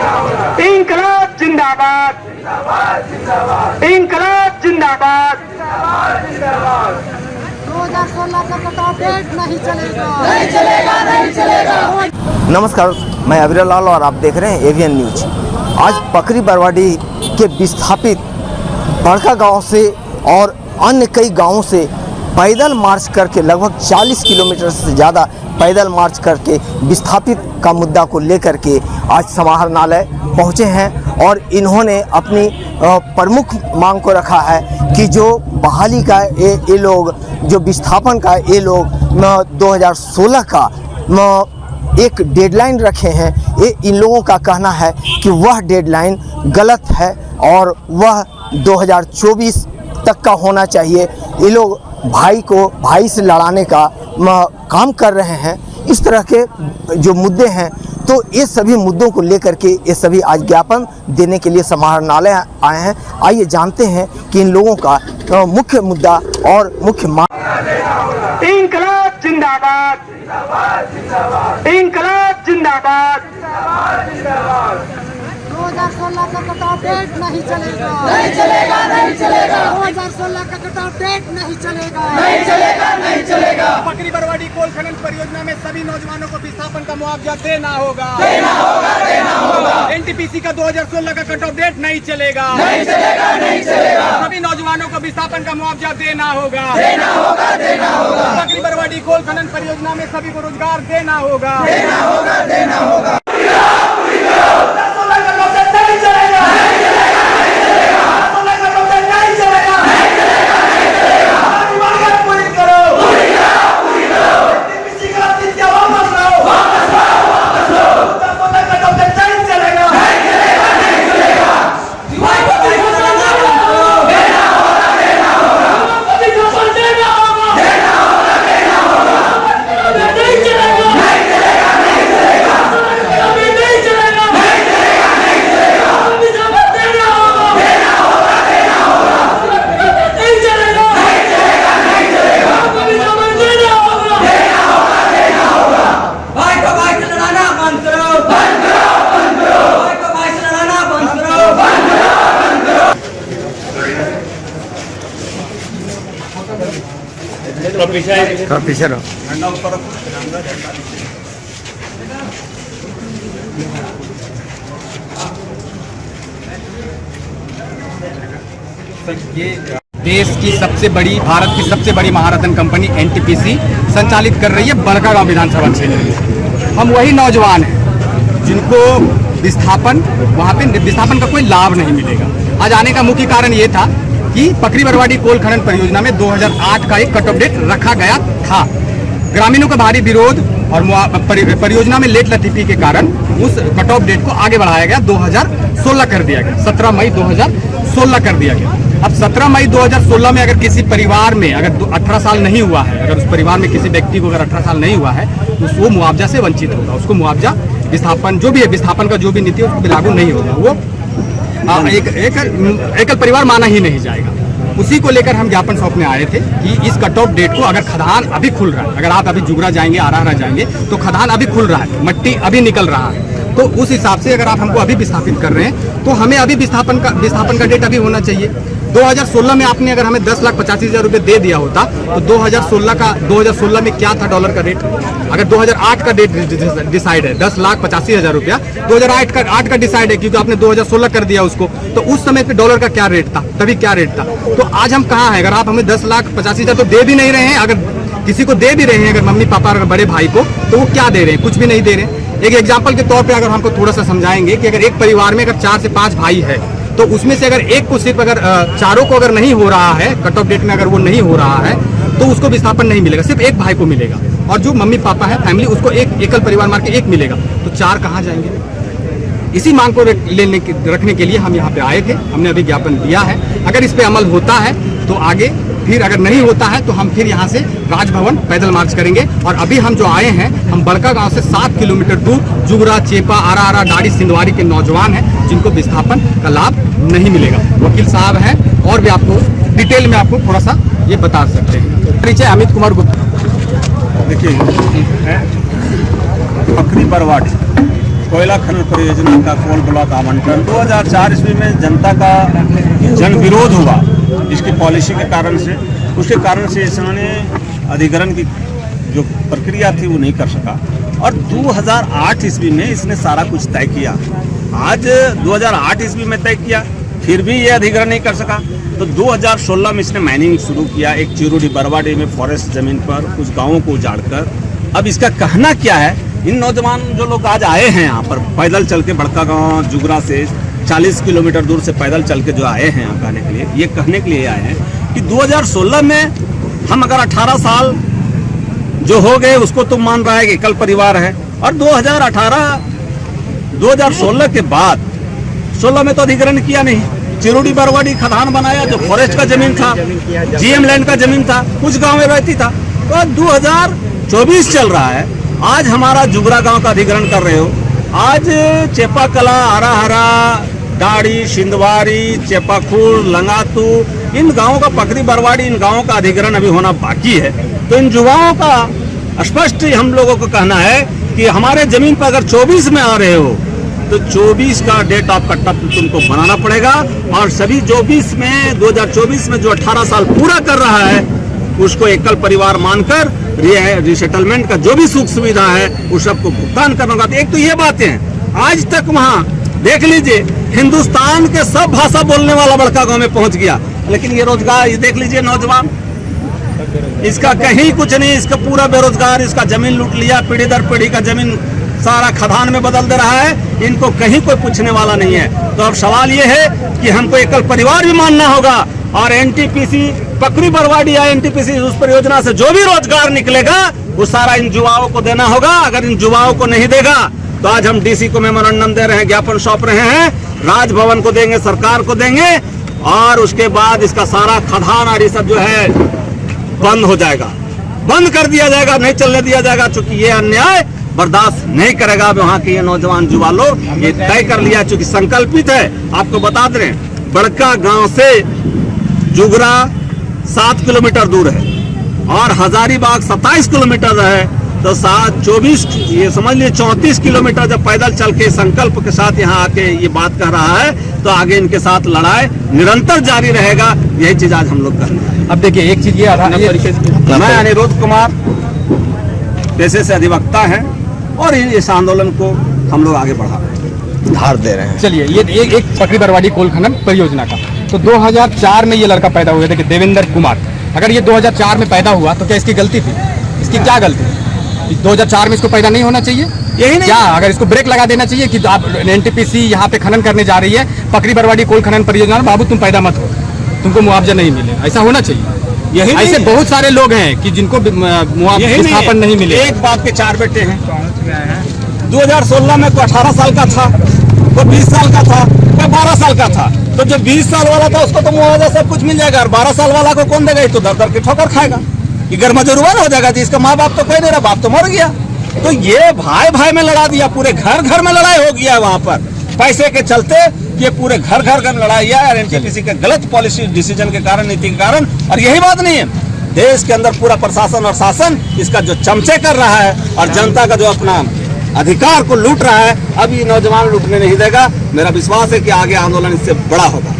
इंकलाब जिंदाबाद, इंकलाब जिंदाबाद। 2016 का कट ऑफ डेट नहीं चलेगा, नहीं चलेगा, नहीं चलेगा। नमस्कार, मैं अविरल लाल और आप देख रहे हैं एवीएन न्यूज। आज पकरी बरवाडी के विस्थापित बड़का गांव से और अन्य कई गांवों से पैदल मार्च करके लगभग 40 किलोमीटर से ज़्यादा पैदल मार्च करके विस्थापित का मुद्दा को लेकर के आज समाहरणालय पहुँचे हैं और इन्होंने अपनी प्रमुख मांग को रखा है कि जो बहाली का ये लोग, जो विस्थापन का ये लोग 2016 का एक डेडलाइन रखे हैं, ये इन लोगों का कहना है कि वह डेडलाइन गलत है और वह 2024 तक का होना चाहिए। ये लोग भाई को भाई से लड़ाने का काम कर रहे हैं। इस तरह के जो मुद्दे हैं, तो ये सभी मुद्दों को लेकर के ये सभी आज ज्ञापन देने के लिए समाहरणालय आए हैं। आइए जानते हैं कि इन लोगों का मुख्य मुद्दा और मुख्य मांग। इंकलाब जिंदाबाद, इंकलाब जिंदाबाद। 2016 का कट ऑफ डेट नहीं चलेगा, नहीं चलेगा, नहीं चलेगा। 2016 का कट ऑफ डेट नहीं चलेगा, नहीं चलेगा, नहीं चलेगा। पकरी बरवाडी कोल खनन परियोजना में सभी नौजवानों को विस्थापन का मुआवजा देना होगा, देना होगा, देना होगा। एनटीपीसी का 2016 का कट ऑफ डेट नहीं चलेगा, नहीं चलेगा, नहीं चलेगा। सभी नौजवानों को विस्थापन का मुआवजा देना होगा, देना होगा, देना होगा। पकरी बरवाडी कोल खनन परियोजना में सभी को रोजगार देना होगा, देना होगा, देना होगा। पीछे रहो। देश की सबसे बड़ी, भारत की सबसे बड़ी महारत्न कंपनी एनटीपीसी संचालित कर रही है बड़कागांव विधानसभा क्षेत्र। हम वही नौजवान हैं जिनको विस्थापन, वहाँ पे विस्थापन का कोई लाभ नहीं मिलेगा। आज आने का मुख्य कारण ये था कि पकरी बरवाडी कोल खनन परियोजना में 2008 का एक कट ऑफ डेट रखा गया था। ग्रामीणों का भारी विरोध और परियोजना में लेट लतीफी के कारण उस कट ऑफ डेट को आगे बढ़ाया गया, 2016 कर दिया गया, 17 मई 2016 कर दिया गया। अब 17 मई 2016 में अगर किसी परिवार में अगर 18 साल नहीं हुआ है, अगर उस परिवार में किसी व्यक्ति को अगर 18 साल नहीं हुआ है, तो वो मुआवजा से वंचित होगा। उसको मुआवजा, विस्थापन जो भी है, विस्थापन का जो भी नीति है उसको लागू नहीं होगा। वो एकल परिवार माना ही नहीं जाएगा। उसी को लेकर हम ज्ञापन सौंपने आए थे कि इस कट ऑफ डेट को, अगर खदान अभी खुल रहा है, अगर आप अभी जुगरा जाएंगे, आराहरा जाएंगे, तो खदान अभी खुल रहा है, मट्टी अभी निकल रहा है, तो उस हिसाब से अगर आप हमको अभी विस्थापित कर रहे हैं तो हमें अभी विस्थापन का डेट अभी होना चाहिए। 2016 में आपने अगर हमें 10,85,000 रुपये दे दिया होता तो 2016 में क्या था डॉलर का रेट? अगर 2008 का डेट डिसाइड है 10,85,000 रुपया, 2008 का डिसाइड है क्योंकि आपने 2016 कर दिया उसको, तो उस समय पे डॉलर का क्या रेट था, तभी क्या रेट था। तो आज हम कहाँ हैं? अगर आप हमें 10,85,000 तो दे भी नहीं रहे हैं, अगर किसी को दे भी रहे हैं, अगर मम्मी पापा अगर बड़े भाई को, तो वो क्या दे रहे हैं? कुछ भी नहीं दे रहे हैं। एक एग्जाम्पल के तौर पर अगर हमको थोड़ा सा समझाएंगे कि अगर एक परिवार में अगर 4 से 5 भाई है, तो उसमें से अगर एक को सिर्फ अगर चारों को अगर नहीं हो रहा है, कट ऑफ डेट में अगर वो नहीं हो रहा है, तो उसको विस्थापन नहीं मिलेगा, सिर्फ एक भाई को मिलेगा। और जो मम्मी पापा है फैमिली, उसको एक एकल परिवार मार के एक मिलेगा, तो 4 कहाँ जाएंगे? इसी मांग को रखने के लिए हम यहाँ पे आए थे। हमने अभी ज्ञापन दिया है। अगर इस पे अमल होता है तो आगे, फिर अगर नहीं होता है तो हम फिर यहाँ से राजभवन पैदल मार्च करेंगे। और अभी हम जो आए हैं, हम बड़का गांव से 7 किलोमीटर दूर जुगरा, चेपा, आराहरा, डाड़ी, सिंधवारी के नौजवान हैं जिनको विस्थापन का लाभ नहीं मिलेगा। वकील साहब हैं और भी आपको डिटेल में आपको थोड़ा सा ये बता सकते हैं। परिचय अमित कुमार गुप्ता। देखिए, पकरी बरवाडी कोयला खनन परियोजना का कोल ब्लॉक आवंटन 2004 ईस्वी में जनता का जन विरोध हुआ इसकी पॉलिसी के कारण से। उसके कारण से इसने अधिग्रहण की जो प्रक्रिया थी वो नहीं कर सका और 2008 ईस्वी में इसने सारा कुछ तय किया। आज 2008 ईस्वी में तय किया, फिर भी ये अधिग्रहण नहीं कर सका। तो 2016 में इसने माइनिंग शुरू किया एक चिरोडी बरवाडी में फॉरेस्ट जमीन पर कुछ गांवों को उजाड़कर। अब इसका कहना क्या है, इन नौजवान जो लोग आज आए हैं यहाँ पर पैदल चल के बड़का गांव जुगरा से 40 किलोमीटर दूर से पैदल चल के जो आए हैं यहाँ कहने के लिए, ये कहने के लिए आए हैं कि 2016 में हम अगर 18 साल जो हो गए उसको तुम मान रहा है कि कल परिवार है, और 2016 के बाद 16 में तो अधिग्रहण किया नहीं। चिरोडी बरवाडी खदान बनाया जो फॉरेस्ट का जमीन था, जीएम लैंड का जमीन था, कुछ गांव में रहती था। तो 2024 चल रहा है, आज हमारा जुगरा गांव का अधिग्रहण कर रहे हो। आज चेपाकला, आराहरा, डाड़ी, शिंदवारी, चेपाखुर, लंगातू, इन गांवों का पकड़ी बरवाडी, इन गांवों का अधिग्रहण अभी होना बाकी है। तो इन युवाओं का स्पष्ट हम लोगों को कहना है कि हमारे जमीन पर अगर 24 में आ रहे हो तो 24 का डेट ऑफ कट्टा तुमको बनाना पड़ेगा, और सभी 2024 में जो 18 साल पूरा कर रहा है उसको एकल परिवार मानकर रिसेटलमेंट का जो भी सुख सुविधा है उस सबको भुगतान करना होगा। एक तो ये बातें हैं, आज तक वहाँ देख लीजिए हिंदुस्तान के सब भाषा बोलने वाला बड़का गांव में पहुंच गया, लेकिन ये रोजगार, ये देख लीजिए नौजवान, इसका कहीं कुछ नहीं, इसका पूरा बेरोजगार, इसका जमीन लूट लिया, पीढ़ी दर पीढ़ी का जमीन सारा खदान में बदल दे रहा है, इनको कहीं कोई पूछने वाला नहीं है। तो अब सवाल ये है कि हमको एकल परिवार भी मानना होगा, और एनटीपीसी पकड़ी बरवाडी या एनटीपीसी उस परियोजना से जो भी रोजगार निकलेगा वो सारा इन युवाओं को देना होगा। अगर इन युवाओं को नहीं देगा तो आज हम डीसी को मेमोरेंडम दे रहे हैं, ज्ञापन सौंप रहे हैं, राजभवन को देंगे, सरकार को देंगे, और उसके बाद इसका सारा खदान और ये सब जो है बंद हो जाएगा, बंद कर दिया जाएगा, नहीं चलने दिया जाएगा। चूंकि ये अन्याय बर्दाश्त नहीं करेगा वहाँ के ये नौजवान युवा लोग, ये तय कर लिया, चूंकि संकल्पित है। आपको बता दें, बड़का गांव से जुगरा 7 किलोमीटर दूर है और हजारीबाग 27 किलोमीटर है, तो 24 ये समझ लीजिए 34 किलोमीटर जब पैदल चल के संकल्प के साथ यहाँ आके ये बात कह रहा है, तो आगे इनके साथ लड़ाई निरंतर जारी रहेगा। यही चीज आज हम लोग कर रहे हैं। अब देखिए एक चीज ये मैं अनिरुद्ध कुमार पेशे से अधिवक्ता हैं और इस आंदोलन को हम लोग आगे बढ़ा रहे हैं, धार दे रहे हैं। चलिए ये एक पकड़ी बरवाडी कोल खनन परियोजना का, तो 2004 में ये लड़का पैदा हुआ था कि देवेंद्र कुमार। अगर ये 2004 में पैदा हुआ तो क्या इसकी गलती थी? इसकी क्या गलती थी? 2004 में इसको पैदा नहीं होना चाहिए? यही नहीं क्या अगर इसको ब्रेक लगा देना चाहिए कि आप एनटीपीसी यहाँ पे खनन करने जा रही है, पकड़ी बरवाडी कोल खनन परियोजना में, बाबू तुम पैदा मत हो, तुमको मुआवजा नहीं मिलेगा, ऐसा होना चाहिए। यही ऐसे बहुत सारे लोग हैं कि जिनको मुआवजा नहीं मिले। एक बाप के 4 बेटे हैं। 2016 में कोई 18 साल का था, कोई 20 साल का था, कोई 12 साल का था। तो जो 20 साल वाला था उसको तो मुआवजा सब कुछ मिल जाएगा, और 12 साल वाला को कौन देगा? तो दर दर की ठोकर खाएगा, ये गर्मा जरूर हो जाएगा जी। इसका माँ बाप तो कोई नहीं रहा, बाप तो मर गया। तो ये भाई भाई में लड़ा दिया, पूरे घर घर में लड़ाई हो गया वहां पर पैसे के चलते। ये पूरे घर घर का लड़ाई है एनटीपीसी के गलत पॉलिसी डिसीजन के कारण, नीति के कारण। और यही बात नहीं है, देश के अंदर पूरा प्रशासन और शासन इसका जो चमचे कर रहा है और जनता का जो अपना अधिकार को लूट रहा है, अब ये नौजवान लूटने नहीं देगा। मेरा विश्वास है कि आगे आंदोलन इससे बड़ा होगा।